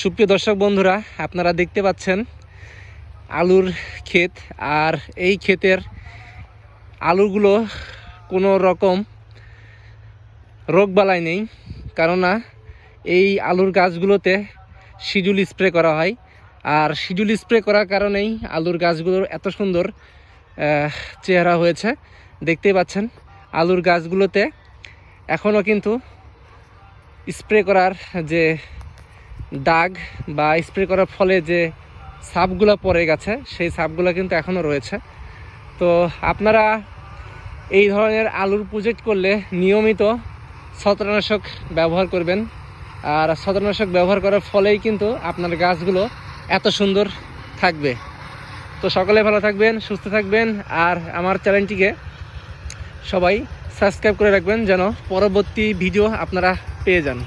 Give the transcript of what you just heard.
সুপ্রিয় দর্শক বন্ধুরা, আপনারা দেখতে পাচ্ছেন আলুর ক্ষেত। আর এই ক্ষেতের আলুগুলো কোনো রকম রোগবালাই নেই, কেননা এই আলুর গাছগুলোতে শিজুল স্প্রে করা হয়। আর শিজুল স্প্রে করার কারণেই আলুর গাছগুলোর এত সুন্দর চেহারা হয়েছে। দেখতেই পাচ্ছেন আলুর গাছগুলোতে এখনও কিন্তু স্প্রে করার যে দাগ বা স্প্রে করার ফলে যে সাপগুলো পড়ে গেছে, সেই সাপগুলো কিন্তু এখনও রয়েছে। তো আপনারা এই ধরনের আলুর প্রজেক্ট করলে নিয়মিত ছত্রাকনাশক ব্যবহার করবেন। আর ছত্রাকনাশক ব্যবহার করার ফলেই কিন্তু আপনার গাছগুলো এত সুন্দর থাকবে। তো সকলে ভালো থাকবেন, সুস্থ থাকবেন। আর আমার চ্যানেলটিকে সবাই সাবস্ক্রাইব করে রাখবেন, যেন পরবর্তী ভিডিও আপনারা পেয়ে যান।